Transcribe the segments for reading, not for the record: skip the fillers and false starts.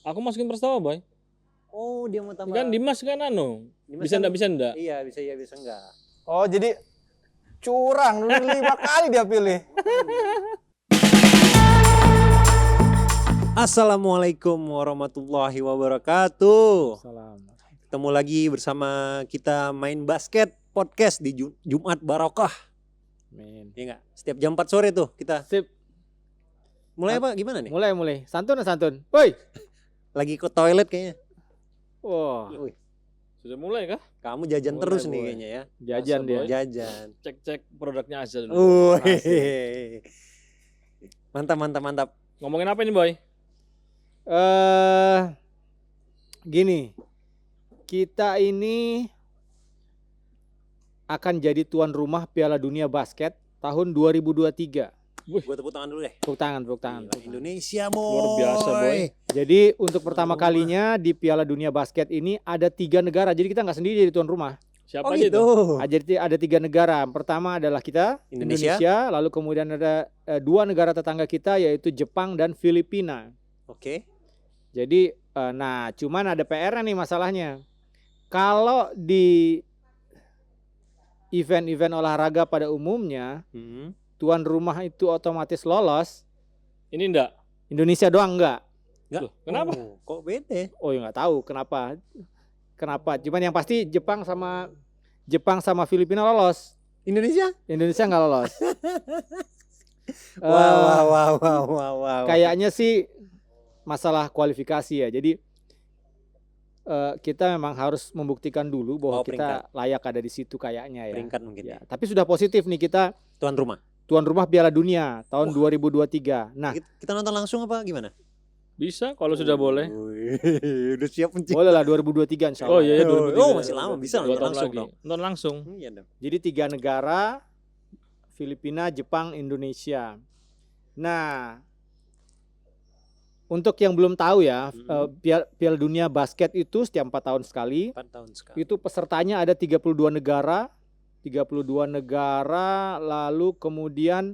Aku masukin Prastawa, Boy. Oh, dia mau tambah. Kan Dimas kan Dimas bisa kan- enggak bisa enggak? Iya, bisa enggak. Oh, jadi curang 5 kali dia pilih. Assalamualaikum warahmatullahi wabarakatuh. Salam. Ketemu lagi bersama kita main basket podcast di Jumat Barokah. Amin. Iya enggak? Setiap jam 4 sore tuh kita. Sip. Mulai apa gimana nih? Mulai. Santun. Woi. Lagi ke toilet kayaknya. Wah, Wih, Sudah mulai kah? kamu jajan Mulai, terus nih boy. kayaknya ya. jajan Masa, dia. Boy? Jajan. Cek produknya aja dulu. Wih. Mantap. Ngomongin apa ini, Boy? Gini. Kita ini akan jadi tuan rumah Piala Dunia Basket tahun 2023. Gue tepuk tangan dulu deh. Tepuk tangan. Gila, Indonesia, boy. Luar biasa, boy. Jadi untuk pertama kalinya di Piala Dunia Basket ini ada 3 negara. Jadi kita nggak sendiri jadi tuan rumah. Siapa Oh aja gitu. itu? Jadi ada 3 negara. Pertama adalah kita Indonesia. Lalu kemudian ada 2 negara tetangga kita yaitu Jepang dan Filipina. Oke. Jadi cuman ada PR nih masalahnya. Kalau di event-event olahraga pada umumnya tuan rumah itu otomatis lolos. Ini enggak. Indonesia doang enggak. Enggak. Loh, kenapa? Oh, kok bete? Oh ya nggak tahu kenapa. Cuman yang pasti Jepang sama Filipina lolos. Indonesia? Indonesia nggak lolos. Wow. Kayaknya sih masalah kualifikasi ya. Jadi kita memang harus membuktikan dulu bahwa kita layak ada di situ kayaknya ya. Peringkat mungkin Ya, tapi sudah positif nih kita tuan rumah Piala Dunia tahun 2023. Nah, kita nonton langsung apa gimana? Bisa kalau sudah boleh. Udah siap pencipta. boleh lah 2023 insya Allah. Oh iya, 2023. Oh, masih lama, bisa 2 nonton tahun langsung lagi. dong. Nonton langsung. Iya dong. Jadi 3 negara, Filipina, Jepang, Indonesia. Nah, untuk yang belum tahu ya, Piala Dunia Basket itu setiap 4 tahun sekali. 4 tahun sekali. Itu pesertanya ada 32 negara. 32 negara, lalu kemudian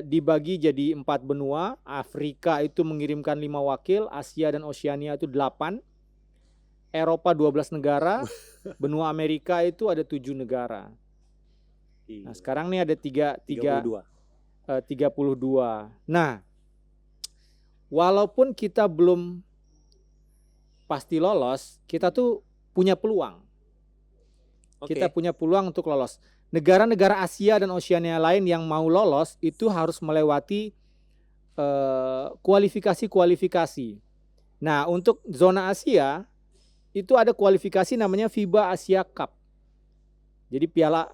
dibagi jadi 4 benua. Afrika itu mengirimkan 5 wakil, Asia dan Oceania itu 8, Eropa 12 negara, benua Amerika itu ada 7 negara. Nah, sekarang nih ada 32. Nah, walaupun kita belum pasti lolos, kita tuh punya peluang. Kita punya peluang untuk lolos. Negara-negara Asia dan Oceania lain yang mau lolos itu harus melewati kualifikasi. Nah, untuk zona Asia itu ada kualifikasi namanya FIBA Asia Cup. Jadi Piala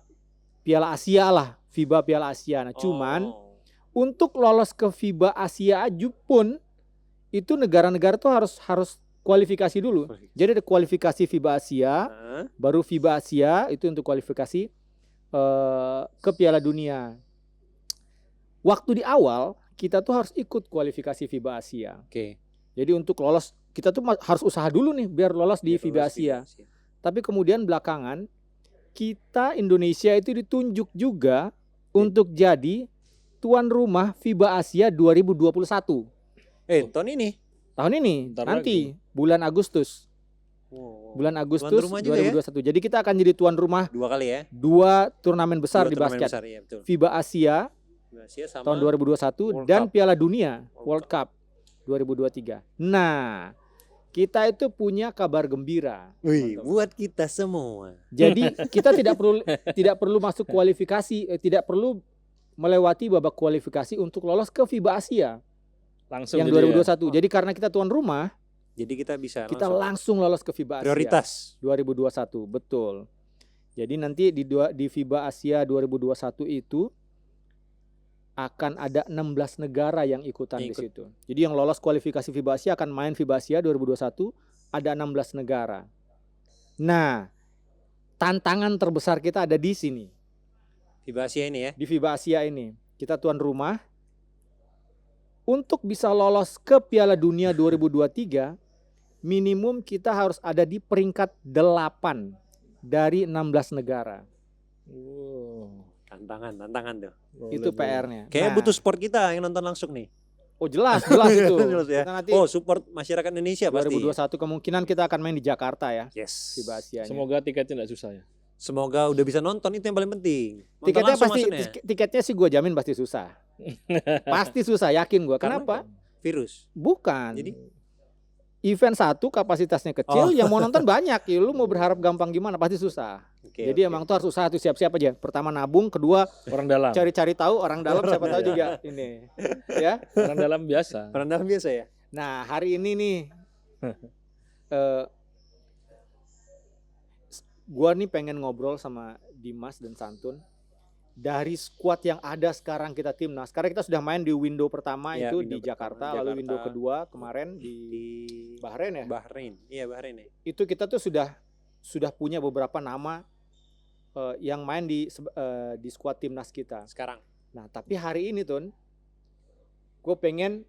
Asia lah, FIBA Piala Asia. Nah, cuman untuk lolos ke FIBA Asia pun itu negara-negara tuh harus kualifikasi dulu. Jadi ada kualifikasi FIBA Asia, baru FIBA Asia itu untuk kualifikasi ke Piala Dunia. Waktu di awal kita tuh harus ikut kualifikasi FIBA Asia. Oke. Jadi untuk lolos kita tuh harus usaha dulu nih biar lolos di FIBA Asia. Tapi kemudian belakangan kita Indonesia itu ditunjuk juga untuk jadi tuan rumah FIBA Asia 2021. Tahun ini Bentar nanti lagi. bulan Agustus. Bulan Agustus 2021. Jadi kita akan jadi tuan rumah 2 kali ya. 2 turnamen besar 2 di turnamen basket. besar, iya, betul. FIBA Asia Sama tahun 2021 World dan Cup. Piala Dunia World Cup 2023. Nah, kita itu punya kabar gembira. Wih, buat kita semua. Jadi kita tidak perlu masuk kualifikasi, tidak perlu melewati babak kualifikasi untuk lolos ke FIBA Asia Langsung yang jadi 2021. Jadi karena kita tuan rumah, Jadi kita bisa langsung lolos ke FIBA Asia prioritas 2021. Betul. Jadi nanti di FIBA Asia 2021 itu akan ada 16 negara yang ikutan di situ. Jadi yang lolos kualifikasi FIBA Asia akan main FIBA Asia 2021, ada 16 negara. Nah, tantangan terbesar kita ada di sini. FIBA Asia ini ya. Di FIBA Asia ini, kita tuan rumah. Untuk bisa lolos ke Piala Dunia 2023, minimum kita harus ada di peringkat 8 dari 16 negara. Wow. Tantangan tuh. Itu PR-nya. Kayaknya butuh sport kita yang nonton langsung nih. Oh jelas itu. Jelas ya. Kita nanti Oh, support masyarakat Indonesia pasti. 2021 kemungkinan kita akan main di Jakarta ya. Yes. FIBA Asia. Semoga tiketnya nggak susah ya. Semoga udah bisa nonton, itu yang paling penting. Nonton Tiketnya langsung pasti maksudnya. tiketnya sih gue jamin pasti susah. Pasti susah, yakin gue. Karena Kenapa? Virus. Bukan. Jadi? Event satu kapasitasnya kecil, yang mau nonton banyak. Ya, lu mau berharap gampang gimana? Pasti susah. Jadi emang tuh harus usaha tuh siap-siap aja. Pertama nabung, kedua Orang dalam. cari-cari tahu orang dalam siapa tahu juga ini. Ya. Orang dalam biasa. Orang dalam biasa ya. Nah, hari ini nih gua nih pengen ngobrol sama Dimas dan Santun dari skuad yang ada sekarang kita timnas. Sekarang kita sudah main di window pertama Ya, itu window di Jakarta, pertama, lalu Jakarta. window kedua kemarin di Bahrain ya. Bahrain. Iya, Bahrain ya. Itu kita tuh sudah punya beberapa nama yang main di skuad timnas kita. Sekarang. Nah, tapi hari ini Tun, gue pengen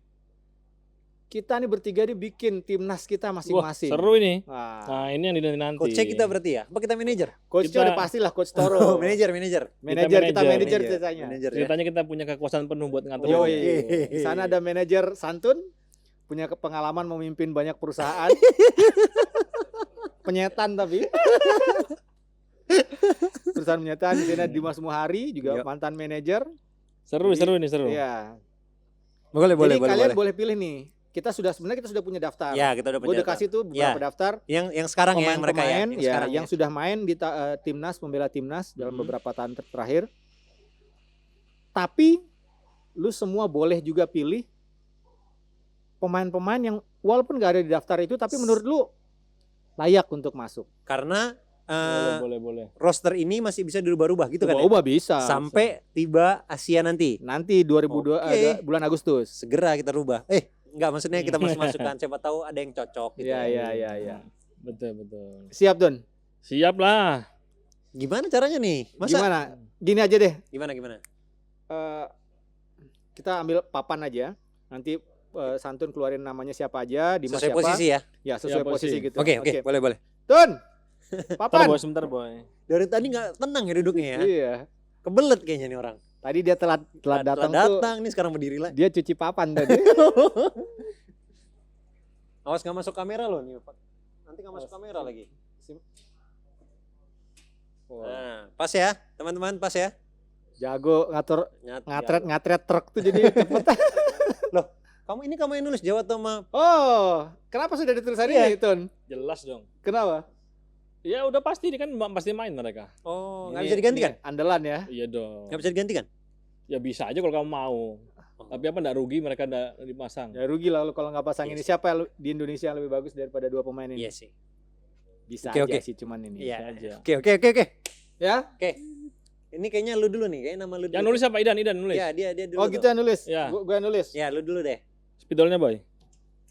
kita nih bertiga nih bikin timnas kita Wah, masing-masing. seru ini. Nah, Nah, ini yang dinanti nanti. Coach kita berarti ya? Apa kita manajer? coachnya kita- udah pastilah Coach Oh, Toro. manajer. Manajer kita manajer. manajer ceritanya. Manajer ya. Ceritanya kita punya kekuasaan penuh buat ngatur. Yoi. Oke. Di sana ada manajer Santun, punya pengalaman memimpin banyak perusahaan. Penyetan tapi. Perusahaan penyetan. Di sini Dimas Muhari juga Yo. mantan manajer. Seru Jadi, ini seru. Iya. Boleh, Jadi kalian boleh pilih nih. Kita sudah punya daftar. Ya, kita udah Gue udah kasih tuh beberapa daftar Yang sekarang ya, yang mereka ya. pemain Yang sekarang yang sudah main di timnas, membela timnas dalam beberapa tahun terakhir. Tapi lu semua boleh juga pilih pemain-pemain yang walaupun gak ada di daftar itu, tapi menurut lu layak untuk masuk. Karena Boleh. roster ini masih bisa dirubah-rubah gitu kan ya? Ubah bisa. Sampai tiba Asia nanti. Nanti 2002 Oke. bulan Agustus. Segera kita rubah. Enggak, maksudnya kita masuk-masukkan. Siapa tahu ada yang cocok gitu. Iya. Betul. Siap, Don. Siap lah. Gimana caranya nih? Masa? Gimana? Gini aja deh. Gimana? Kita ambil papan aja. Nanti Santun keluarin namanya siapa aja, Dimas Sesuai siapa. posisi ya? Ya, sesuai Ya, posisi posisi. gitu. Oke, boleh. Tun. Bentar Papan. boy, Dari tadi nggak tenang ya duduknya ya? Iya. Kebelet kayaknya nih orang. Tadi dia telat datang tuh. Nih sekarang berdiri lagi. Dia cuci papan tadi. Awas nggak masuk kamera loh nih, Pak. Nanti nggak masuk kamera lagi. Nah, pas ya, teman-teman, pas ya. Jago ngatur Nyat- ngatret truk tuh jadi cepet. Kamu yang nulis Jawa sama Oh, kenapa sudah ditulisan Iya. ini, Tun? Jelas dong. Kenapa? Ya udah pasti ini kan pasti main mereka. Oh, nggak Ini- bisa digantikan? ini Andalan ya. Iya dong. Nggak bisa digantikan? Ya bisa aja kalau kamu mau. Tapi apa enggak rugi mereka enggak dipasang. Ya rugi lah lu kalau nggak pasang Iya ini. sih. Siapa di Indonesia yang lebih bagus daripada dua pemain ini? Iya sih. Bisa Oke, aja oke. sih cuman ini. Iya. Bisa aja. Oke. Ya? Ini kayaknya lu dulu nih, kayaknya nama lu dulu. Yang nulis apa? Idan nulis. Ya, dia dulu. Oh, tuh. gitu yang nulis. Ya. Gua yang nulis. Ya, lu dulu deh. Spidolnya boy.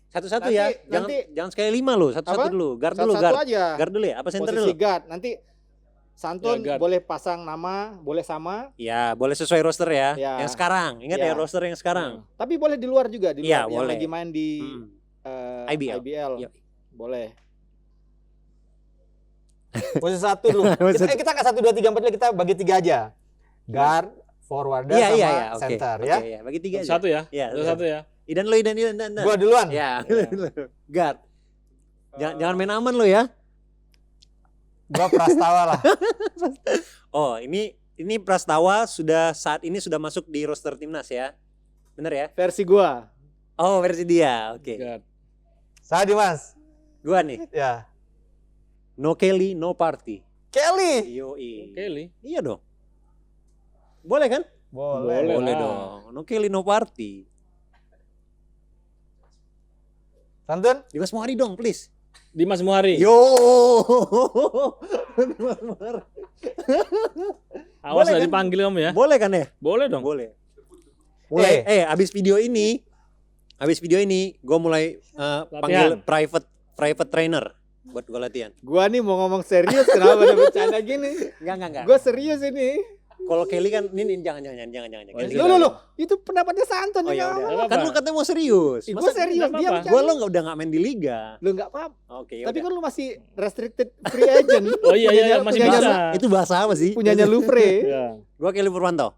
Satu-satu Nanti- ya. nanti- Jangan sekali 5 loh, satu-satu Apa? dulu. Guard dulu, Satu-satu guard. aja. Guard dulu ya, apa center Posisi dulu? guard. Nanti Santun Ya, guard. boleh pasang nama, boleh sama. Ya, boleh sesuai roster ya. Ya. Yang sekarang. Ingat Ya. ya roster yang sekarang. Tapi boleh di luar juga, di Iya, luar yang boleh. lagi main di IBL. Iya. Boleh. Posisi satu dulu. Posisi kita nggak 1 2 3 4 kita bagi 3 aja. Guard, forwarder Iya, sama iya, iya. Oke. center Oke, ya. ya. Bagi 3 aja. Satu ya. Iya, Satu ya. Idan. Gua duluan. Ya. Guard. Jangan main aman lo ya. Gua Prastawa lah. Oh, ini Prastawa saat ini sudah masuk di roster timnas ya. Bener ya? Versi gua. Oh, versi dia. Oke. Guard. Saya Dimas. Gua nih. Ya. No Kelly, no party. Kelly. Yoi. Kelly. Iya dong. Boleh kan? Boleh. Boleh lah. dong. No Kelly, no party. Santun? Dimas Muhari dong, please. Dimas Muhari. Yo. Dimas Muhari. Awas Boleh lah kan? dipanggil kamu ya. Boleh kan ya? Boleh dong. Boleh. Mulai abis video ini gue mulai panggil private trainer buat gue latihan. Gua nih mau ngomong serius, kenapa ada bercanda gini? Enggak. Gua serius ini. Kalau Kelly kan ini jangan. Oh, Kelly- iya. Loh, itu pendapatnya Santun Oh nih. ya ngomong. udah. Nggak Kan apa-apa. lu katanya mau serius. Gua Masa serius, nggak dia apa-apa. bercanda. gua lo udah nggak main di liga. Lu enggak apa-apa. Oke, Tapi yaudah. kan lu masih restricted free agent. Oh iya masih punyanya- bisa. Itu bahasa apa sih? Punyanya Louvre. Iya. Gua Kelly Purwanto.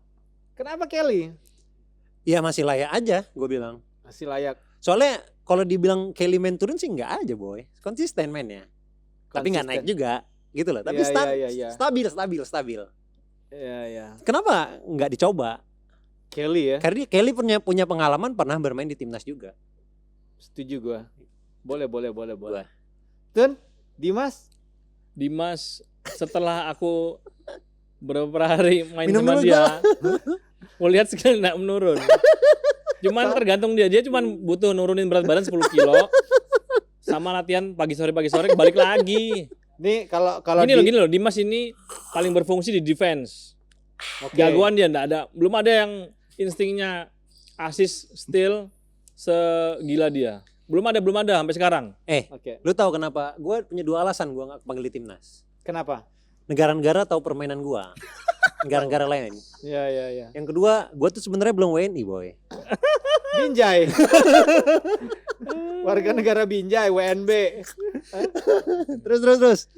Kenapa Kelly? Ya masih layak aja, gue bilang. Masih layak. Soalnya kalau dibilang Kelly main turun sih nggak aja boy, konsisten mainnya. Tapi nggak naik juga, gitu loh. Tapi Iya. stabil. Iya. Kenapa nggak dicoba? Kelly ya. Karena Kelly punya pengalaman pernah bermain di timnas juga. Setuju gua. Boleh. Gua. Tun, Dimas setelah aku beberapa hari main Minum sama dulu dia, mau lihat skill nggak menurun. Cuman tergantung dia cuman butuh nurunin berat badan 10 kilo. Sama latihan pagi sore balik lagi. Nih kalau Gini loh, Dimas ini paling berfungsi di defense. Jagoan dia belum ada yang instingnya assist steal segila dia. Belum ada sampai sekarang. Oke. Lu tahu kenapa? Gue punya 2 alasan gue nggak panggil di timnas. Kenapa? Negara-negara tahu permainan gue. Negara-negara lain. Iya. Yang kedua, gue tuh sebenarnya belum WNI boy. Binjai. Warga negara Binjai, WNB. Terus.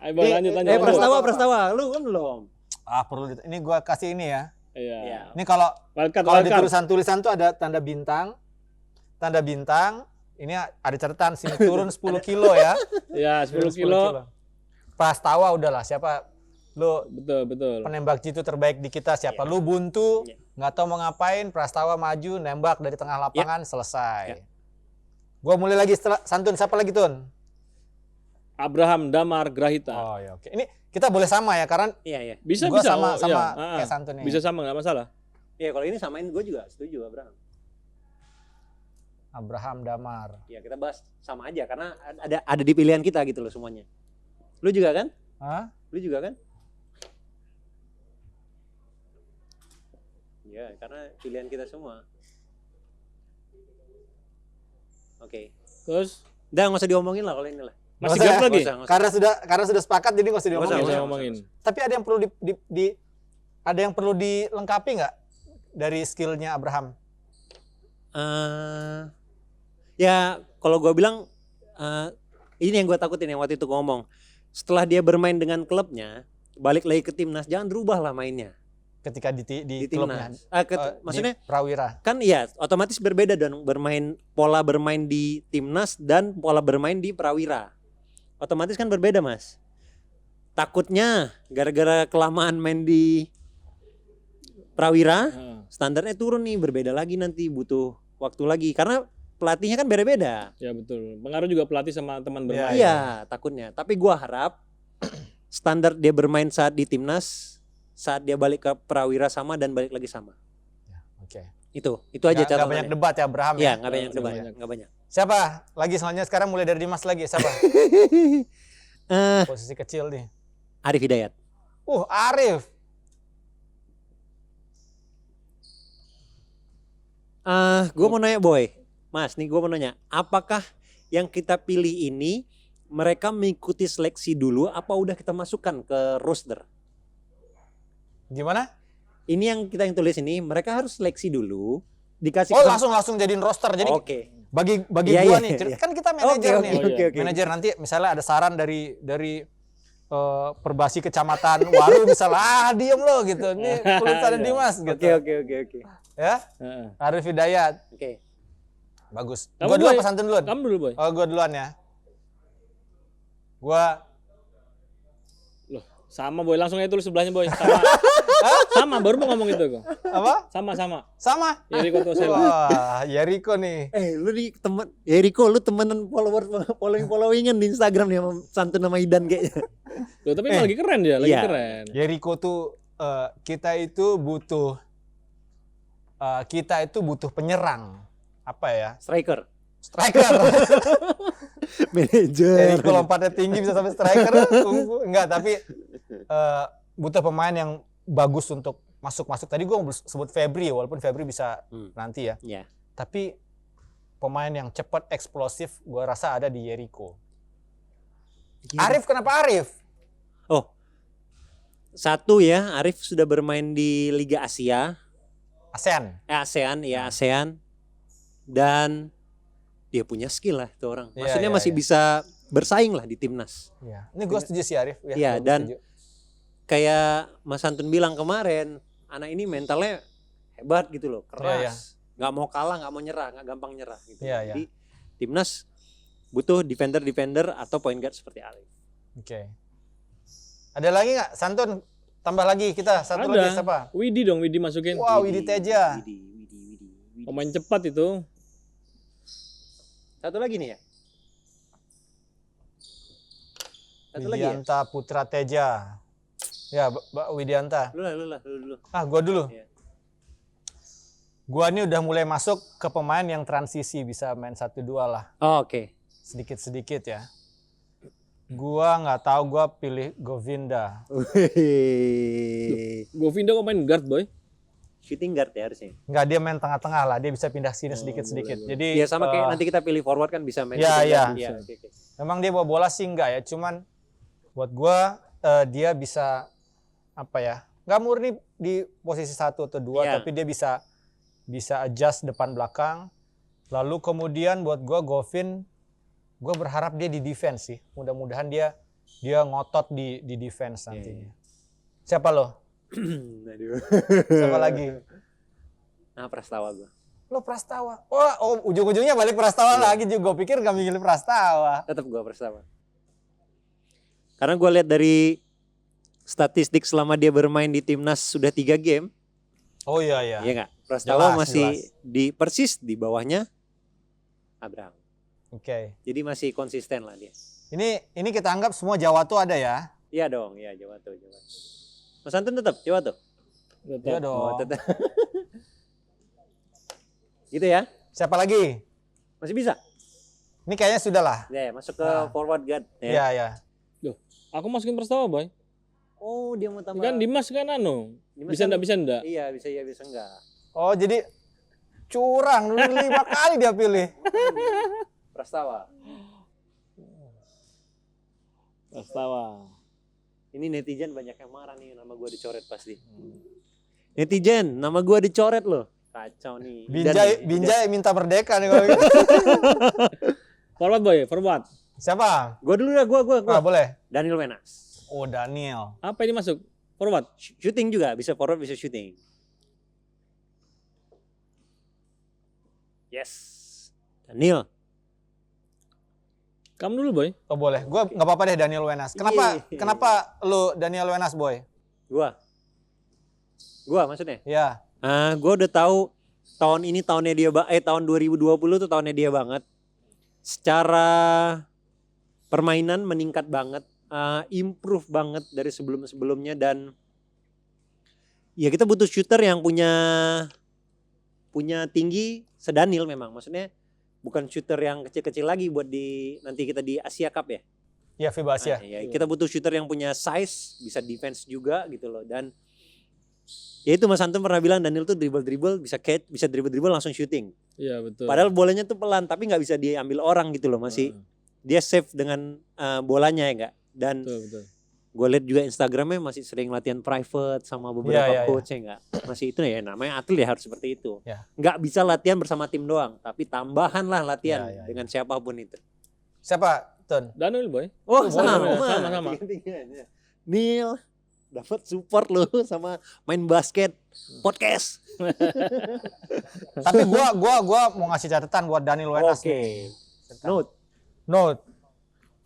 Ayo Bang, lanjut. Prastawa, lu kan belum. Perlu ini gua kasih ini ya. Iya. Ini kalau Wildcard. di tulisan tuh ada tanda bintang. Ini ada catatan sini turun 10 kilo ya. Ya, 10 kilo. Prastawa udahlah, siapa lu Betul. penembak jitu terbaik di kita siapa? Lu buntu, nggak tahu mau ngapain, Prastawa maju nembak dari tengah lapangan selesai. Gua mulai lagi setelah Santun, siapa lagi Tun? Abraham Damar Grahita. Oh ya oke. Ini kita boleh sama ya karena Iya. Bisa. gua sama iya. kayak Santun nih. Bisa sama, nggak masalah. Iya, kalau ini samain gue juga setuju Abraham. Abraham Damar. Ya kita bahas sama aja karena ada di pilihan kita gitu loh semuanya. Lu juga kan? Hah? Lu juga kan? Ya, karena pilihan kita semua. Oke. Terus Udah nggak usah diomongin lah kalau ini lah. masih Nggak gap usah, lagi. Nggak usah. Karena sudah sepakat jadi nggak usah Nggak usah, diomongin. Nggak usah ngomongin. Tapi ada yang perlu ada yang perlu dilengkapi nggak dari skillnya Abraham? Ya kalau gue bilang ini yang gue takutin yang waktu itu gue ngomong. Setelah dia bermain dengan klubnya, balik lagi ke timnas, jangan berubah lah mainnya Ketika di di klubnya. timnas. Maksudnya di Prawira. kan iya otomatis berbeda dong pola bermain di timnas dan pola bermain di Prawira. Otomatis kan berbeda mas. Takutnya gara-gara kelamaan main di Prawira standarnya turun nih, berbeda lagi nanti, butuh waktu lagi karena pelatihnya kan beda-beda. Ya betul. Pengaruh juga pelatih sama teman bermain. Iya, takutnya. Tapi gua harap standar dia bermain saat di timnas, saat dia balik ke Prawira sama dan balik lagi sama. Oke. Itu aja Nggak catatannya. banyak debat ya Abraham Iya, ya. nggak banyak debat, nggak banyak. Siapa? Lagi selanjutnya sekarang mulai dari Dimas lagi. Siapa? Posisi kecil nih. Arif Hidayat. Arif. Gue mau nanya Boy, Mas, nih gue mau nanya, apakah yang kita pilih ini mereka mengikuti seleksi dulu, apa udah kita masukkan ke roster? Gimana? Ini yang tulis ini, mereka harus seleksi dulu, dikasih. Langsung jadiin roster. Jadi Oke. bagi Iya, gua iya, nih, iya. kan kita manajer nih. Oke. Manajer nanti misalnya ada saran dari Perbasi Kecamatan Waru misalnya, diem lo gitu. Ini tulisannya Dimas gitu. Oke. Ya? Arif Hidayat. Oke. Bagus. Kamu Gua dulu Boy. apa Santun duluan? Kamu dulu Boy. Oh, gua duluan ya. Gua Loh, sama Boy, langsung aja tulis sebelahnya Boy. Sama. Sama, baru mau ngomong itu kok. apa? Sama. Yeriko Tosela. Wah, Yeriko nih. Lu nih temen Yeriko, lu temenan followingan di Instagram nih sama Santun sama Idan kayaknya. Loh, tapi emang lagi keren dia, lagi Iya. keren. Yeriko tuh kita itu butuh penyerang. Apa ya? Striker. Manajer. Yeriko lompatnya tinggi bisa sampai striker. Enggak, tapi butuh pemain yang bagus untuk masuk. Tadi gue sebut Febri, walaupun Febri bisa nanti ya. Iya. Tapi pemain yang cepat, eksplosif, gue rasa ada di Yeriko. Arif, kenapa Arif? Oh, satu ya, Arif sudah bermain di Liga Asia. ASEAN. Dan dia punya skill lah itu orang. Maksudnya masih bisa bersaing lah di timnas. Iya. Ini gue setuju sih Arif. Iya, gua dan setuju. kayak Mas Antun bilang kemarin, anak ini mentalnya hebat gitu loh, keras. Iya. nggak mau kalah, nggak mau nyerah, nggak gampang nyerah gitu. Iya, iya. Jadi timnas butuh defender atau point guard seperti Arif. Oke. Ada lagi nggak? Santun tambah lagi kita satu lagi Ada. siapa? Widi dong, Widi masukin. Wah, Widi Teja. Widi. Pemain cepat itu. Satu lagi nih ya. Satu lagi ya. Widianta Putra Teja. Ya, Widianta. Lu lah dulu. Ah, gua dulu. Iya. Gua ini udah mulai masuk ke pemain yang transisi, bisa main 1-2 lah. Oh, oke. Sedikit-sedikit ya. Gua nggak tahu, gua pilih Govinda. Govinda kok main guard, boy? Shooting guard ya harusnya. Nggak, dia main tengah-tengah lah, dia bisa pindah sini sedikit-sedikit. boleh, Jadi Iya sama kayak nanti kita pilih forward kan bisa main. Iya, shooting iya. guard. Iya, oke. memang dia bawa bola sih enggak ya, cuman buat gua dia bisa apa ya? Nggak murni di posisi 1 atau 2, Iya. tapi dia bisa adjust depan belakang. Lalu kemudian buat gua Govin, gua berharap dia di defense sih. Mudah-mudahan dia ngotot di defense nantinya. Siapa lo? Aduh. Siapa lagi? Nah, Prastawa gua. Lo Prastawa. Oh, ujung-ujungnya balik Prastawa lagi juga. Gue pikir gak milih Prastawa. Tetap gua Prastawa. Karena gua lihat dari statistik selama dia bermain di timnas sudah 3 game. Oh iya. Iya enggak? Prastawa Jelas, masih jelas. persis di bawahnya Abraham. Oke. Jadi masih konsisten lah dia. Ini kita anggap semua Jawa tuh ada ya. Iya dong, iya Jawa tuh. Mas Antun tetap Jawa tuh. Iya dong. Oh, tetap. Gitu ya? Siapa lagi? Masih bisa? Ini kayaknya sudah lah. Ya, masuk ke Nah. forward guard. Iya, ya. Aku masukin Prastawa, boy. Oh, dia mau tambah. Kan Dimas kan anu. Dimas Bisa kan- enggak, bisa enggak? Iya, bisa enggak. Oh, jadi curang. 5 kali dia pilih. Prastawa. Prastawa. Ini netizen banyak yang marah nih, nama gua dicoret pasti. Netizen, nama gua dicoret loh. Kacau nih. Binjai minta merdeka nih kalau gitu. Forward, boy, forward. Siapa? Gua dulu ya, gua. Ah, boleh. Daniel Wenas. Oh, Daniel. Apa ini masuk? Forward. Shooting juga, bisa forward, bisa shooting. Yes. Daniel. Kamu dulu, boy. Oh, boleh. Gue nggak apa-apa deh Daniel Wenas. Kenapa lu Daniel Wenas, boy? Gua maksudnya. Ya. Gue udah tahu tahun ini tahunnya dia tahun 2020 tuh tahunnya dia banget. Secara permainan meningkat banget, improve banget dari sebelum-sebelumnya dan ya kita butuh shooter yang punya tinggi sedanil memang. Maksudnya bukan shooter yang kecil-kecil lagi buat nanti kita di Asia Cup ya. Ya, FIBA Asia. Ya, kita butuh shooter yang punya size, bisa defense juga gitu loh. Dan ya itu Mas Anton pernah bilang Daniel tuh dribble bisa catch, bisa dribble langsung shooting. Iya, betul. Padahal bolanya tuh pelan tapi nggak bisa diambil orang gitu loh, masih dia save dengan bolanya ya enggak. Dan Betul. gue lihat juga Instagramnya masih sering latihan private sama beberapa Iya. coach ya enggak. Masih itu ya namanya atlet ya harus seperti itu. Ya. Nggak bisa latihan bersama tim doang, tapi tambahan lah latihan Ya. dengan siapapun itu. Siapa, Tun? Daniel, boy. Oh, Boleh, sama. sama. Tiga-tiganya. Neil dapat support lo sama main basket podcast. Tapi gua mau ngasih catatan buat Daniel Wenas. Oke. nih. Note.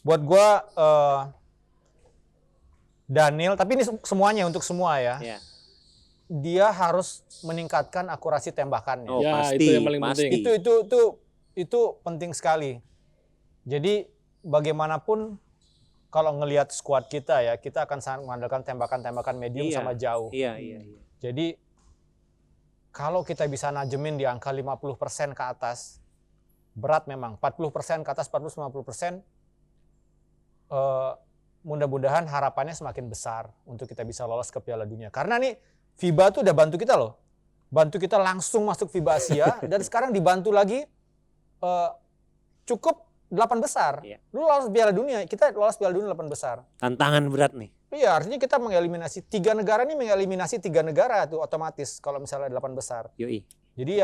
Buat gua Daniel, tapi ini semuanya untuk semua ya. Ya. Dia harus meningkatkan akurasi tembakannya. Oh, Ya, pasti, itu yang paling pasti. penting. Itu penting sekali. Jadi bagaimanapun kalau ngelihat skuad kita ya, kita akan sangat mengandalkan tembakan-tembakan medium Iya. sama jauh. Iya. Jadi kalau kita bisa najemin di angka 50% ke atas, berat memang. 40% ke atas, 40-50%, mudah-mudahan harapannya semakin besar untuk kita bisa lolos ke Piala Dunia. Karena nih FIBA tuh udah bantu kita loh. Bantu kita langsung masuk FIBA Asia dan sekarang dibantu lagi cukup 8 besar. Iya. Lu lolos Piala Dunia, kita lolos Piala Dunia 8 besar. Tantangan berat nih. Iya, artinya kita mengeliminasi 3 negara nih, mengeliminasi 3 negara tuh otomatis kalau misalnya 8 besar. Yoi. Jadi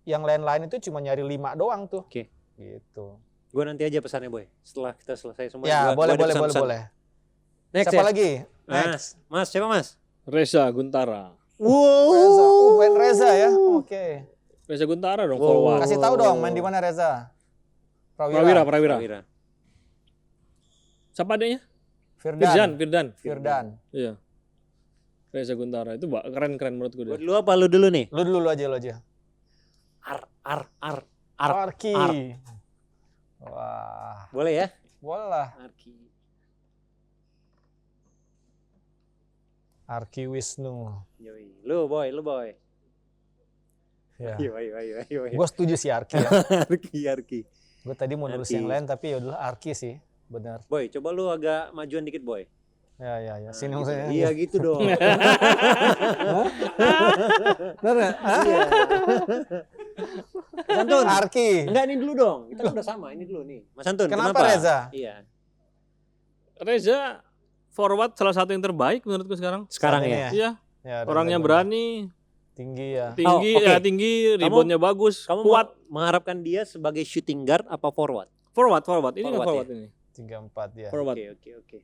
yang lain-lain itu cuma nyari 5 doang tuh. Oke. Gitu. Gue nanti aja pesannya boy. Setelah kita selesai semua. Ya, gua ada boleh. pesan-pesan. Next Siapa ya? lagi? Next. Mas, siapa mas? Reza Guntara. Reza. Wayne Reza ya. Oke. Reza Guntara dong, Wow. forward. Kasih tahu dong main di mana Reza? Prawira. Prawira. Siapa adanya? Firdan. Firdan. Iya. Reza Guntara itu keren menurutku Buat dia. lu apa lu dulu nih? Lu dulu aja. Arki. Wah, Boleh ya? boleh lah. Arki. Arki Wisnu. Yoi. Lu boy. Ya. Ayo. Gue setuju sih Arki ya. Arki. Gue tadi mau nulis Arki. yang lain tapi ya udah Arki sih, benar. Boy, coba lu agak majuan dikit boy. Ya. Sini Gitu. maksudnya. Iya gitu dong. Benar nggak? Hah? Iya. Mas Antun. Arki. Enggak, ini dulu dong. Kita kan udah sama, ini dulu nih. Mas Antun, Kenapa Reza? Iya. Reza forward salah satu yang terbaik menurutku sekarang. Sekarang Saat ini ya. Iya, Ya, orangnya benar. berani, Tinggi ya. tinggi, oke. tinggi, reboundnya bagus, Kamu kuat. mengharapkan dia sebagai shooting guard apa forward? Forward. Ini nggak Forward forward ini. 34 ya. Forward. Oke.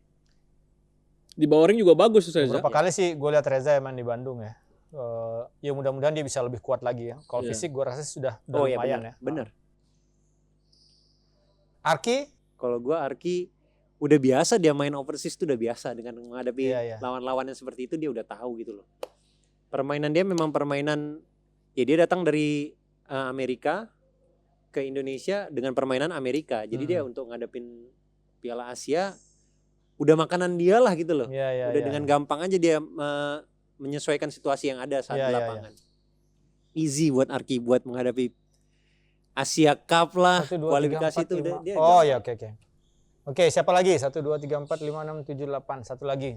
Di bawah ring juga bagus Reza. Beberapa kali sih gue lihat Reza main di Bandung ya. Ya mudah-mudahan dia bisa lebih kuat lagi ya. Kalau Iya. fisik gue rasa sih sudah Oh iya lumayan benar. ya. Benar. Arki? Kalau gua Arki udah biasa dia main overseas tuh udah biasa dengan menghadapi Iya. lawan-lawan yang seperti itu dia udah tahu gitu loh. Permainan dia memang permainan ya dia datang dari Amerika ke Indonesia dengan permainan Amerika. Jadi dia untuk ngadepin Piala Asia udah makanan dia lah gitu loh. Iya. Udah dengan gampang aja dia menyesuaikan situasi yang ada saat Iya, di iya, lapangan. Easy buat Arki buat menghadapi Asia Cup lah, 1, 2, 3, kualifikasi 4, itu udah 5. dia. Oh ya oke. Oke, siapa lagi? 1, 2, 3, 4, 5, 6, 7, 8. Satu lagi.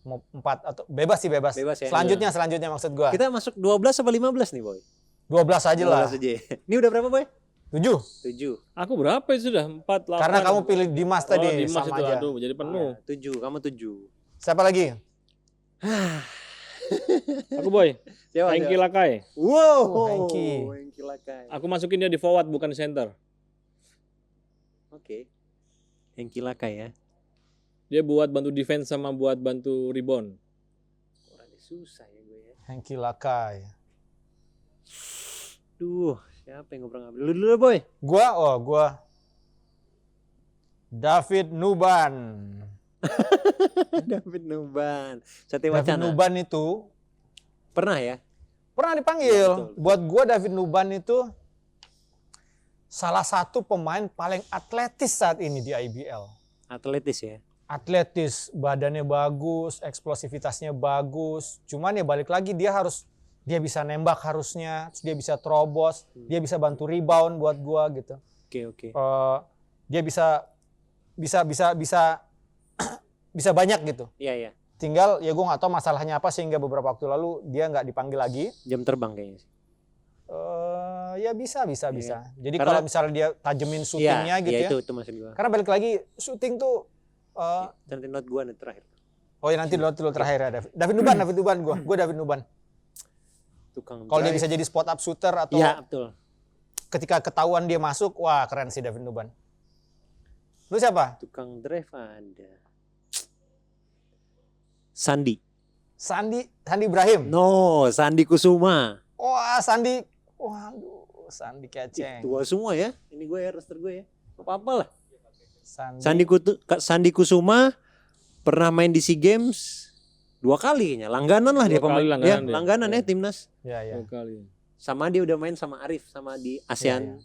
Mau 4 atau bebas sih bebas. Bebas ya. Selanjutnya maksud gua. Kita masuk 12 apa 15 nih, Boy? 12 aja lah. 12 aja. Ini udah berapa, Boy? 7. 7. Aku berapa itu sudah? 4, 8. Karena kamu pilih Dimas tadi Dimas sama itu, aja. aduh, jadi penuh. 7, kamu 7. Siapa lagi? Aku Boy, Siapa? Hengki Lakai. Wow, Hengki. Hengki Lakai. Aku masukin dia di forward bukan center. Oke. Hengki Lakai ya. Dia buat bantu defense sama buat bantu rebound. Orangnya susah ya gue ya. Hengki Lakai. Duh, siapa yang ngobrol-ngobrol? Lu dulu, Boy. Gua David Nuban. David Nuban. Satya David Wacana. Nuban itu Pernah ya? pernah dipanggil. Ya, betul. Buat gua David Nuban itu salah satu pemain paling atletis saat ini di IBL. Atletis ya. Atletis, badannya bagus, eksplosivitasnya bagus. Cuman ya balik lagi dia bisa nembak harusnya, terus dia bisa terobos, dia bisa bantu rebound buat gua gitu. Oke. Dia bisa banyak gitu. Iya. Tinggal ya gue nggak tahu masalahnya apa sehingga beberapa waktu lalu dia nggak dipanggil lagi. Jam terbang kayaknya sih. Ya bisa. Iya. Jadi Karena- kalau misalnya dia tajemin syutingnya gitu ya. Itu maksud gua. Karena balik lagi syuting tuh. Nanti note gua nih terakhir. Oh ya nanti dulu terakhir ya David Nuban gue David Nuban. Tukang Kalau dia drive. bisa jadi spot up shooter atau Iya, betul. ketika ketahuan dia masuk, wah keren sih David Nuban. Lu siapa? Tukang drive ada. Sandi Ibrahim. No, Sandi Kusuma. Wah Sandi keceng. Tua semua ya. Ini gue ya, roster gue ya. Apa-apa lah. Sandi. Sandi Kusuma pernah main di SEA Games 2 kali kayaknya. Langganan lah dia 2 kali pemain. langganan Ya, dia. langganan ya Iya. timnas. Ya. 2 kali. Sama dia udah main sama Arif sama di ASEAN Iya.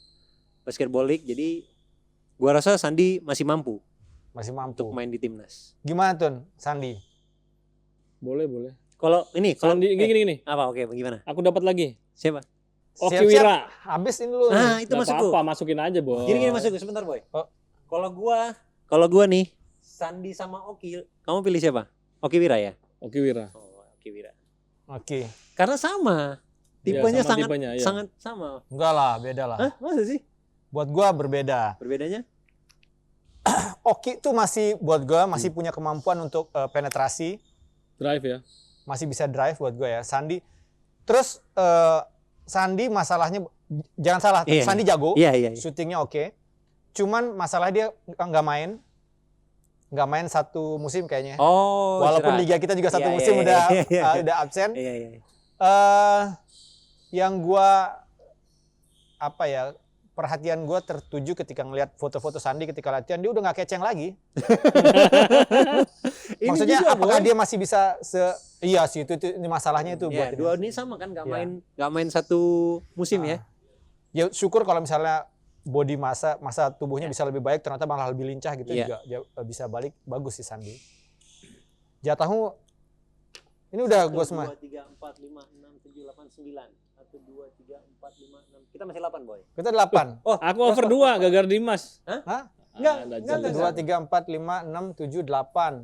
Basketball League. Jadi gua rasa Sandi masih mampu Masih mampu. untuk main di timnas. Gimana Tun? Sandi. Boleh. Kalau Sandi gini. apa oke gimana? Aku dapat lagi. Siapa? Oki Siap-siap. Wira. Habis ini dulu. Nah, itu Gak masuk apa-apa, tuh. masukin aja, Boy. Gini masuk tuh, sebentar, Boy. Oh. Kalau gua nih Sandi sama Oki, kamu pilih siapa? Oki Wira ya? Oki Wira. Oh, Oki Wira. Oke. Karena sama. Iya, Tipenya sama sangat tipenya, iya. sangat sama. Enggak lah, beda lah. Hah, masa sih? Buat gua berbeda. Perbedanya? Oki tuh buat gua masih punya kemampuan untuk penetrasi, Drive ya. masih bisa drive buat gua ya. Sandi. Terus Sandi masalahnya jangan salah, Iya. Sandi jago, Iya. syutingnya oke. Cuman masalah dia nggak main satu musim kayaknya. Oh, Walaupun istirahat. liga kita juga satu Iya, musim iya, udah iya, iya. udah absen. Iya. yang gua apa ya, perhatian gua tertuju ketika ngeliat foto-foto Sandi ketika latihan, dia udah nggak keceng lagi. Ini Maksudnya juga, apakah Boy. dia masih bisa iya sih itu ini masalahnya itu buat Ya, ini. dua ini sama kan, nggak Ya. main satu musim ya. Ya syukur kalau misalnya body masa tubuhnya bisa lebih baik, ternyata malah lebih lincah gitu, Iya. juga bisa balik, bagus sih Sandi. Jatahmu ini udah gue semua. 2, 3, 4, 5, 6, 7, 8, 9. 1, 2, 3, 4, 5, 6. Kita masih 8, Boy. Kita 8. Oh, Aku over 2 Gagar Dimas. Hah? Enggak, Ada enggak, juga. 2, 3, 4, 5, 6, 7, 8.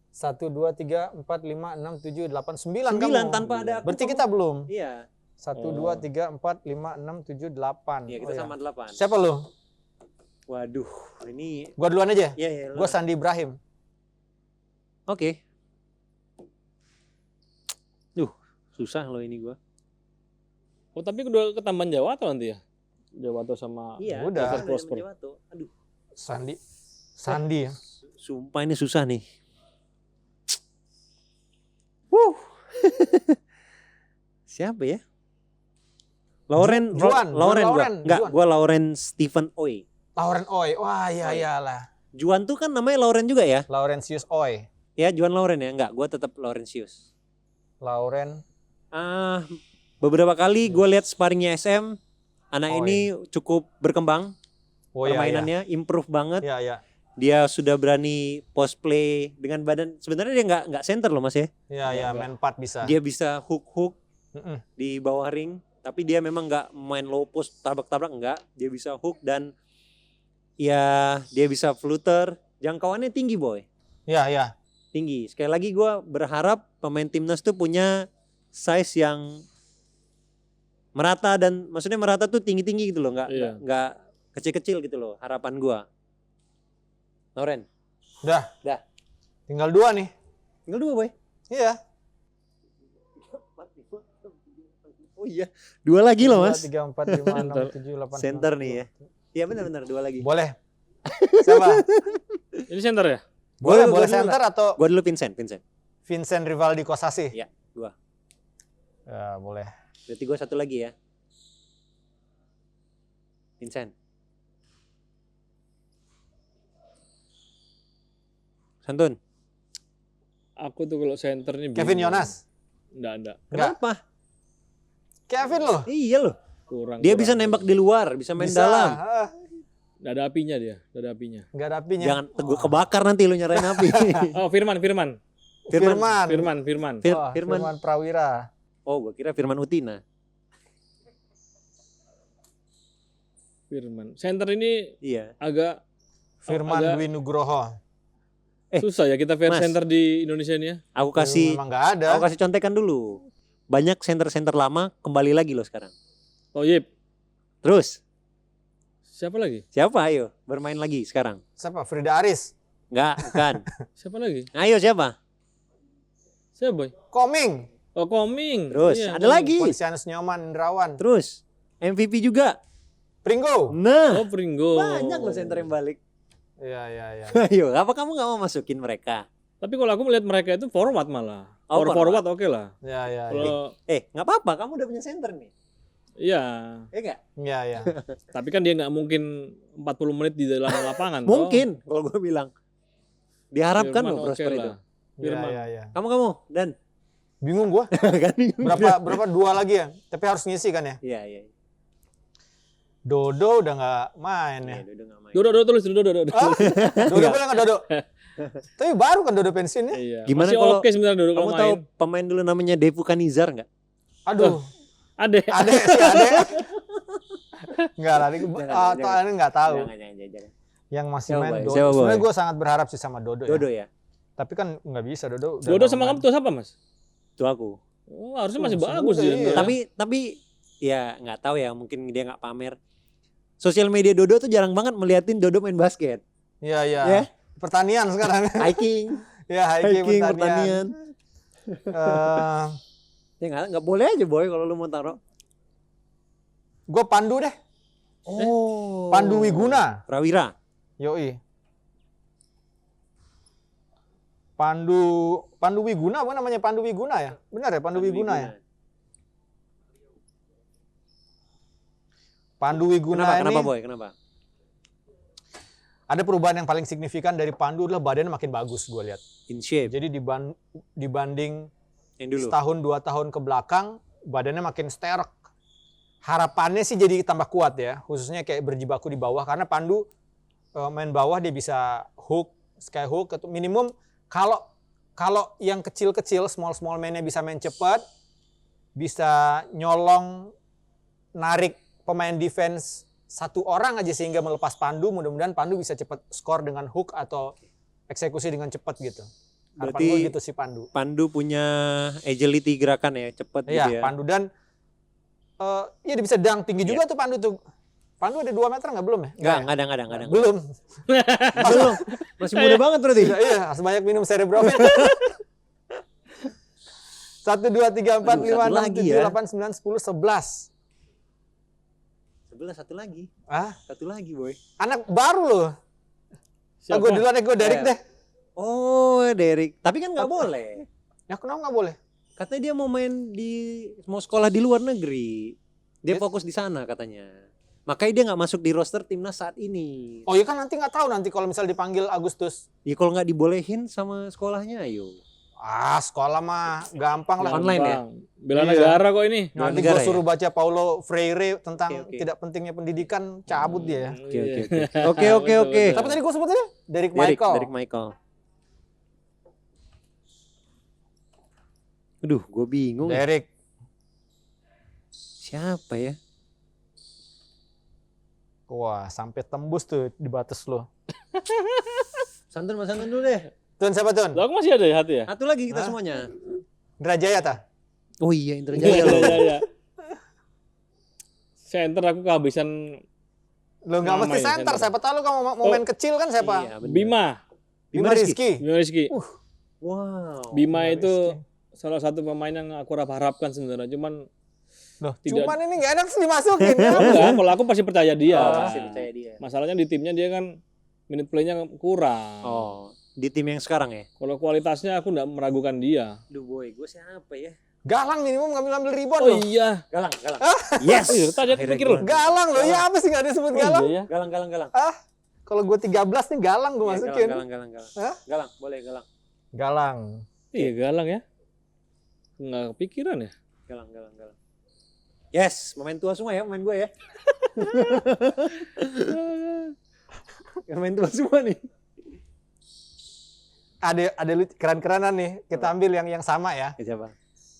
1, 2, 3, 4, 5, 6, 7, 8, 9 9 kamu. tanpa ada aku. Berarti kita belum. Iya. 1, 2, 3, 4, 5, 6, 7, 8. Iya, kita sama 8. Siapa lu? Waduh, ini Gua duluan aja. iya ya. Gua Sandi Ibrahim. Oke. Susah loh ini gua. Oh tapi kedua ketambahan Jawato nanti ya? Jawato sama Iya, udah. Evan Prosper. Jawato. Aduh, Sandi ya. sumpah ini susah nih. Siapa ya? Lauren, Juan, Lauren gua. Lauren, Enggak, Juan. gua Lauren Stephen Oy. Lauren Oy. Wah, iya Oy. iyalah. Juan tuh kan namanya Lauren juga ya? Laurentius Oy. Ya, Juan Lauren ya. Enggak, gua tetap Laurentius. Lauren. Beberapa kali gue lihat sparringnya SM, anak Oy. ini cukup berkembang Oh iya. permainannya, improve banget. Iya, iya. Dia sudah berani post play dengan badan. Sebenarnya dia nggak center loh mas ya. Iya, iya, main 4 bisa. Dia bisa hook Mm-mm. di bawah ring, tapi dia memang nggak main low post tabrak-tabrak enggak. Dia bisa hook dan ya dia bisa flutter. Jangkauannya tinggi boy, Iya, iya. tinggi. Sekali lagi gue berharap pemain timnas tuh punya size yang merata dan maksudnya merata tuh tinggi-tinggi gitu loh, Iya. nggak kecil-kecil gitu loh. Harapan gue. Lauren, Udah. Udah. Tinggal 2 nih. tinggal 2 boy. Iya. Oh iya, 2 lagi loh mas. 3, 4, 5, 6, 7, 8. Center nih ya. Iya benar-benar 2 lagi. Boleh. Siapa? Ini center ya? Boleh, Gua boleh dulu center atau Gue dulu Vincent. Vincent Rivaldi Kosasi? Iya, 2. Ya, boleh. Berarti gue 1 lagi ya. Vincent. Santun. Aku tuh kalau center nih Kevin bingung. Yonas? Enggak. Kenapa? Kevin loh. Iya loh. Kurang. Dia bisa nembak di luar, bisa main Bisa. dalam. Enggak ada apinya dia, enggak ada apinya. Nggak ada apinya. Jangan gue kebakar nanti lu nyerain api. Oh, Firman. Firman. Firman. Oh, Firman Prawira. Oh, gue kira Firman Utina. Firman. Center ini Iya. agak Firman agak Dwi Nugroho. susah ya kita fair Mas. center di Indonesia ini ya. Aku kasih Memang nggak ada. aku kasih contekan dulu. Banyak center-center lama kembali lagi loh sekarang. Oh, Yip. Terus Siapa lagi? siapa ayo bermain lagi sekarang? Siapa? Frida Aris. Enggak, bukan. Siapa lagi? Ayo siapa? Siapa, Boy? Koming. Oh, Koming. Terus Iya, ada lagi. Polisianus Nyoman Indrawan. Terus MVP juga. Pringgo. Nah, Oh, Pringgo. banyak loh center yang balik. Iya, iya, iya. Ayo, apa kamu nggak mau masukin mereka? Tapi kalau aku melihat mereka itu forward malah. Oh, Forward oke lah. Iya, iya, iya. Kalau Nggak apa-apa, kamu udah punya center nih. iya, Ya nggak? Iya, iya. tapi kan dia nggak mungkin 40 menit di dalam lapangan. toh. Mungkin kalau gue bilang. Diharapkan Firman loh oke Prosper itu. lah. Iya, Firman. iya, iya. Kamu dan Bingung gua. kan? Berapa 2 lagi ya? Tapi harus ngisi kan ya? Iya, iya. Dodo udah nggak main ya. Iya, Dodo nggak main. Dodo tulis Dodo. Ah, Dodo bilang nggak Dodo. Tapi baru kan Dodo pensiunnya. Iya. Gimana Masih kalau- oke sebenarnya Dodo Kamu kalau tahu main. pemain dulu namanya Devu Kanizar nggak? Aduh, Ade. ada sih ada. Enggak lah, ini Jangan, atau ini nggak tahu. Jangan. Yang masih Siapa, main Boy? Dodo. Siapa, Boy? Sebenarnya gue sangat berharap sih sama Dodo, Dodo ya. ya. Tapi kan nggak bisa Dodo. udah Dodo lama sama main. kamu tuh siapa, Mas? Itu aku. Oh, harusnya masih Masih bagus muda, dia. iya. Tapi ya nggak tahu ya, mungkin dia nggak pamer. Sosial media Dodo tuh jarang banget meliatin Dodo main basket. Iya, iya. Ya. Pertanian sekarang. Hiking, Ya, hiking pertanian. pertanian. Eh, Ya nggak boleh aja boy kalau lu mau taruh. gue Pandu deh. Oh. Pandu Wiguna. Prawira. Yoi. Pandu Wiguna, apa namanya Pandu Wiguna ya? Benar ya Pandu Wiguna ya? Pandu Wiguna Kenapa ini Boy? Kenapa? ada perubahan yang paling signifikan dari Pandu adalah badannya makin bagus gue lihat. In shape. Jadi dibanding Yang dulu. setahun 2 tahun ke belakang badannya makin sterk. Harapannya sih jadi tambah kuat ya, khususnya kayak berjibaku di bawah karena Pandu main bawah dia bisa hook, sky hook atau minimum kalau yang kecil-kecil small mainnya bisa main cepat, bisa nyolong narik pemain defense satu orang aja sehingga melepas Pandu, mudah-mudahan Pandu bisa cepat skor dengan hook atau eksekusi dengan cepat gitu. Harapan Berarti gue gitu sih Pandu. Pandu punya agility gerakan ya, cepet gitu Iya, ya. Pandu dan ya dia bisa dang tinggi juga tuh Pandu tuh. Pandu ada 2 meter nggak belum ya? Enggak ada. Belum. Belum. Masih muda banget berarti. Iya, harus banyak minum Cerebrofit. 1, 2, 3, 4, 5, 6, 7, 8, 9, 10, 11. 11 satu lagi. Ah, Satu lagi Boy. anak baru loh. Siapa? Gue duluan gue Derek deh. Oh Derek. Tapi kan nggak boleh. Ya kenapa nggak boleh? Katanya dia mau sekolah di luar negeri. Dia Yes. fokus di sana katanya. Makanya dia nggak masuk di roster timnas saat ini. Oh iya kan nanti nggak tahu nanti kalau misal dipanggil Agustus. Ya kalau nggak dibolehin sama sekolahnya ayo. Ah, sekolah mah gampang lah. Online ya? Bela Iya. negara kok ini. Nanti negara gue suruh ya? baca Paulo Freire tentang Oke. tidak pentingnya pendidikan, cabut dia ya. Oke. Iya. Oke. Betul, Oke. betul. Tapi tadi gue sebutnya Derek Michael. Derek Michael. Aduh, gue bingung. Derek. Siapa ya? Wah, sampai tembus tuh di batas lo. Santun Mas Santun dulu deh. Tun siapa Tun? Lah, aku masih ada di hati ya? Satu lagi kita Hah? semuanya. Indrajaya ta? Oh iya, Indra Iya, Jaya loh. iya, iya. Center aku kehabisan Lo nggak Nama mesti ya, center. center. Siapa tahu lo kalau mau main kecil kan siapa? Iya, bener. Bima. Bima Rizky. Bima Rizky. Wow. Bima itu Rizky. salah satu pemain yang aku harapkan sebenarnya. Cuman Loh, Tidak. cuman ini nggak enak sih dimasukin ya. enggak, kalau aku pasti percaya dia. Oh, Masih percaya dia. Masalahnya di timnya dia kan minute play-nya kurang. Oh, di tim yang sekarang ya? Kalau kualitasnya aku enggak meragukan dia. Duh boy, gue siapa ya? Galang minimum ngambil rebound Oh loh. iya. Galang. Yes. Oh iya, tadi aku Akhirnya pikir gua- loh. Galang loh, ya apa sih nggak disebut Oh galang? iya ya. Galang. Kalau gue 13 nih galang gue Iya, masukin. Galang. Hah? Galang, boleh galang. Galang. Iya, galang ya. Enggak kepikiran ya. Galang. Yes, pemain tua semua ya, pemain gue ya. Pemain tua semua nih. Ada keren-kerenan nih. Kita ambil yang sama ya. Siapa?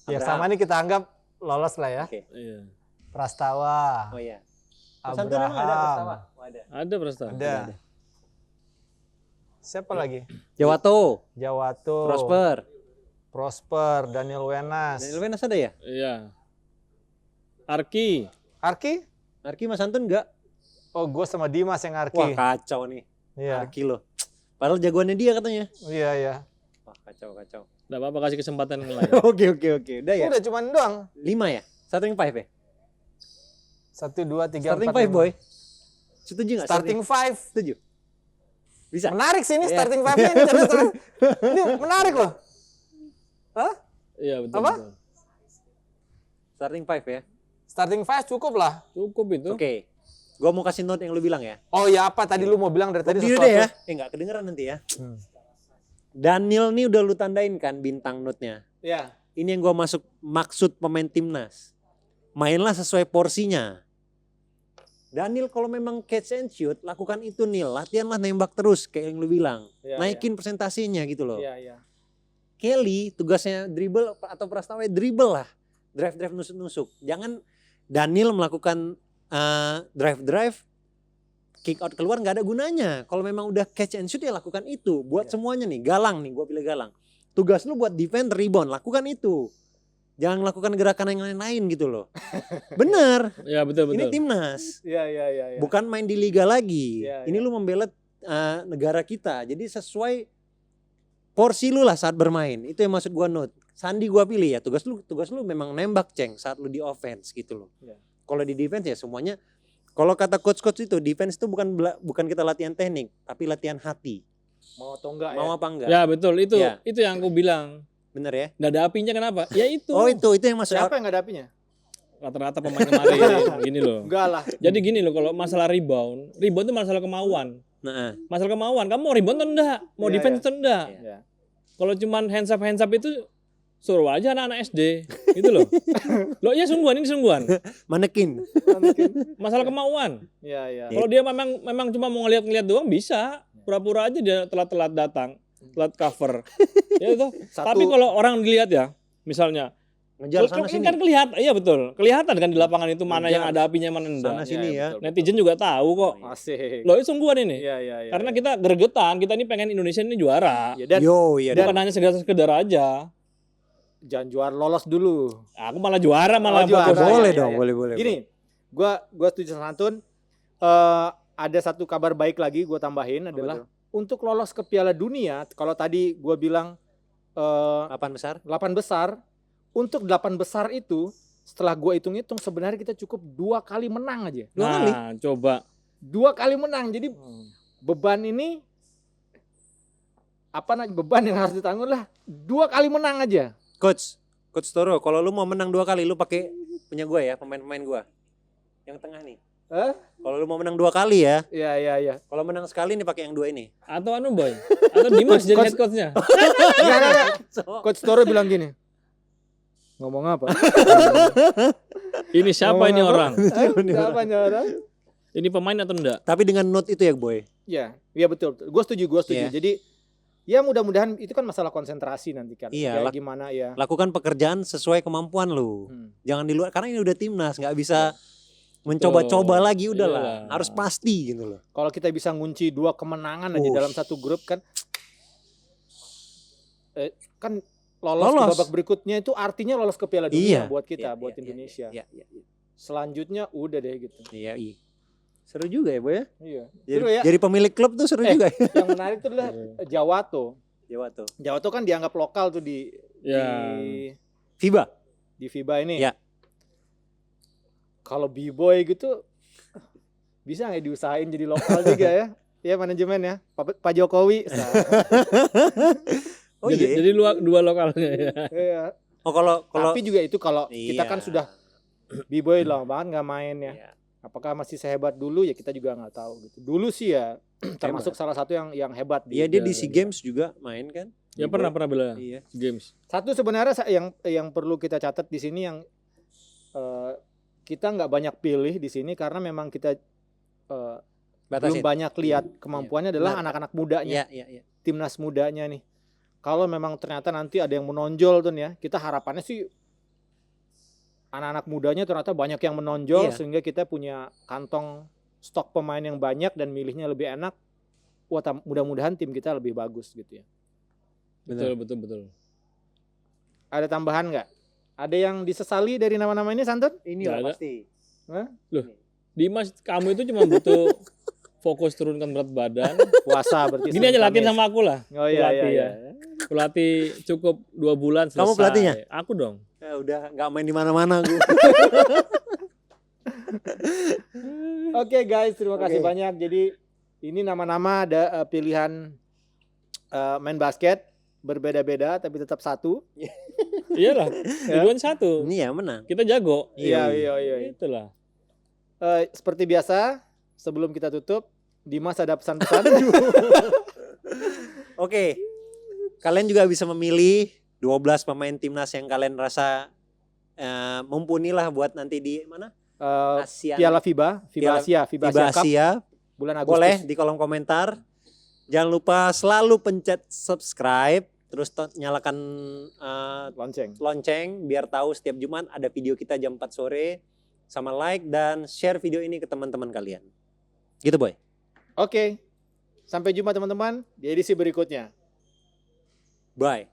Yang Abraham. sama nih kita anggap lolos lah ya. Oke. Iya. Oh Prastawa. iya. Santun emang ada Prastawa? Oh, ada. Ada Prasta. Ada. Siapa lagi? Jawato, Jawato. Prosper, Daniel Wenas. Daniel Wenas ada ya? Iya. Arki. Arki? Arki Mas Santun enggak? Oh, gue sama Dimas yang Wah, Arki. kacau nih. Iya. Arki loh. Padahal jagoannya dia katanya. Iya. Wah, kacau. Enggak apa-apa, kasih kesempatan yang lain. Oke. Udah ya? Udah cuman doang. 5 ya? Starting 5 ya? 1, 2, 3, 4, Starting 5 boy. Setuju nggak? Starting 5. Setuju. Bisa. Menarik sih ini Iya. starting 5-nya ini. Ini menarik loh. Hah? Iya, betul. Apa? betul. Starting 5 ya? Starting 5 cukup lah. Cukup itu. Oke. Gua mau kasih note yang lu bilang ya. Oh ya apa tadi lu mau bilang dari tadi Berdiri sesuatu? deh ya. Nggak kedengeran nanti ya. Hmm. Daniel nih udah lu tandain kan bintang note-nya. Iya. Ini yang gua maksud pemain timnas. Mainlah sesuai porsinya. Daniel kalau memang catch and shoot, lakukan itu Nil. Latihanlah nembak terus kayak yang lu bilang. Iya, Naikin presentasinya gitu loh. Iya. Kelly tugasnya dribble atau Prastawa dribble lah. Drive nusuk-nusuk. Jangan Daniel melakukan drive kick out keluar nggak ada gunanya. Kalau memang udah catch and shoot ya lakukan itu. Buat Iya. semuanya nih. Galang nih, gua pilih Galang. Tugas lu buat defend rebound, lakukan itu. Jangan lakukan gerakan yang lain-lain gitu loh. Bener. Iya, betul. Ini timnas. Iya. Bukan main di liga lagi. Iya, Ini iya. lu membela negara kita. Jadi sesuai porsi lu lah saat bermain. Itu yang maksud gua note. Sandi gua pilih ya. Tugas lu memang nembak ceng saat lu di offense gitu loh. Iya. Kalau di defense ya semuanya. Kalau kata coach itu defense itu bukan kita latihan teknik, tapi latihan hati. Mau atau enggak Mau ya? apa enggak? Ya, betul. Itu Iya. yang aku bilang. Bener ya? Nggak ada apinya kenapa? Ya itu. Oh itu yang maksud. Siapa yang nggak ada apinya? rata-rata pemain kemarin gini loh. Enggak lah. Jadi gini loh, kalau masalah rebound itu masalah kemauan. Nah, Masalah kemauan, kamu mau rebound atau enggak? Mau Iya, defense iya. atau enggak? Ya. Kalau cuman hands up itu suruh aja anak-anak SD gitu loh. Loh ya sungguhan, ini sungguhan. manekin. Masalah kemauan. Iya, iya. Kalau dia memang cuma mau ngeliat-ngeliat doang bisa. Pura-pura aja dia telat-telat datang, telat cover. Ya itu. Tapi kalau orang dilihat ya, misalnya Ngejar Kalau sana ini sini. kan kelihatan, iya betul. Kelihatan kan di lapangan itu mana yang Ngejar. ada apinya mana enggak. Sana sini ya. betul. Netizen juga tahu kok. Asik. Loh, itu sungguhan ini. Iya, iya, iya. Karena kita gregetan, kita ini pengen Indonesia ini juara. Ya, dan Iya Bukan hanya sekedar aja. jangan juara lolos dulu. Aku malah juara malah juara. fokus. boleh Iya, dong, iya. boleh. Gini, gua setuju sama Santun. Ada satu kabar baik lagi gua tambahin adalah untuk lolos ke Piala Dunia, kalau tadi gua bilang 8 besar. 8 besar, untuk 8 besar itu setelah gua hitung-hitung sebenarnya kita cukup 2 kali menang aja. Nah, coba. 2 kali menang. Jadi beban ini beban yang harus ditanggung lah 2 kali menang aja. Coach Toro, kalau lu mau menang 2 kali lu pakai punya gua ya, pemain-pemain gua. Yang tengah nih. Hah? Kalau lu mau menang 2 kali ya. Iya, iya, iya. Kalau menang sekali nih pakai yang 2 ini. Atau anu boy. Atau Dimas jadi head coachnya. Enggak. Coach Toro bilang gini. Ngomong apa? Ini siapa ini orang? Siapa ini orang? Ini pemain atau enggak? Tapi dengan note itu ya, Boy. Iya, iya betul. Gue setuju. Iya. Jadi ya mudah-mudahan itu kan masalah konsentrasi nanti kan. Iya, Kayak gimana ya. Lakukan pekerjaan sesuai kemampuan lu. Jangan di luar, karena ini udah timnas, nggak bisa mencoba-coba lagi, udahlah. Iyalah. Harus pasti gitu loh. Kalau kita bisa ngunci 2 kemenangan aja dalam satu grup kan kan lolos ke Lolos. babak berikutnya itu artinya lolos ke Piala Dunia buat kita, Iya, buat iya, Indonesia. Iya. Selanjutnya udah deh gitu. Iya. Seru juga ya, Boy ya. Iya. Jadi, Seru ya. jadi pemilik klub tuh seru juga ya. Yang menarik itu adalah Jawato. Jawa tuh. Jawato kan dianggap lokal tuh di Ya. FIBA. di FIBA ini. Ya. Kalau B-boy gitu bisa nggak diusahain jadi lokal juga ya? Ya manajemen ya. Pak Jokowi. Oh jadi, iya. jadi dua lokalnya ya. Iya. Oh kalau Tapi juga itu kalau kita Iya. kan sudah B-boy lama banget nggak main ya. Iya. Apakah masih sehebat dulu ya kita juga nggak tahu gitu. Dulu sih ya termasuk salah satu yang hebat Iya, dia di Piala SEA Dunia. Games juga main kan? Ya B-boy. pernah bela Iya. games. Satu sebenarnya yang perlu kita catat di sini yang kita nggak banyak pilih di sini karena memang kita belum Batasin. banyak lihat kemampuannya adalah Benar. anak-anak mudanya, Iya. timnas mudanya nih. Kalau memang ternyata nanti ada yang menonjol tuh ya, kita harapannya sih anak-anak mudanya ternyata banyak yang menonjol Iya. sehingga kita punya kantong stok pemain yang banyak dan milihnya lebih enak. Wah, mudah-mudahan tim kita lebih bagus gitu ya. Betul. Ada tambahan nggak? Ada yang disesali dari nama-nama ini, Santun? Ini Nggak lah ada. pasti. Hah? Dimas, kamu itu cuma butuh fokus turunkan berat badan. Puasa berarti. Gini aja Senin, latihan Kamis. sama aku lah. Oh iya, Pelatih iya. ya. Pelatih cukup 2 bulan selesai. Kamu pelatihnya? Aku dong. Ya udah nggak main di mana-mana gue. Oke guys, terima kasih Oke. banyak. Jadi ini nama-nama ada pilihan main basket berbeda-beda tapi tetap satu. Iyalah. Tujuan satu. Ini ya menang. Kita jago. Iya. Itulah. Seperti biasa, sebelum kita tutup, Dimas ada pesan-pesan. Oke. Kalian juga bisa memilih 12 pemain timnas yang kalian rasa mumpuni lah buat nanti di mana? Asia. Piala FIBA Asia FIBA Cup Asia. bulan Agustus. Boleh di kolom komentar. Jangan lupa selalu pencet subscribe, terus nyalakan lonceng biar tahu setiap Jumat ada video kita jam 4 sore, sama like dan share video ini ke teman-teman kalian. Gitu, Boy. Oke. Sampai jumpa teman-teman di edisi berikutnya. Bye.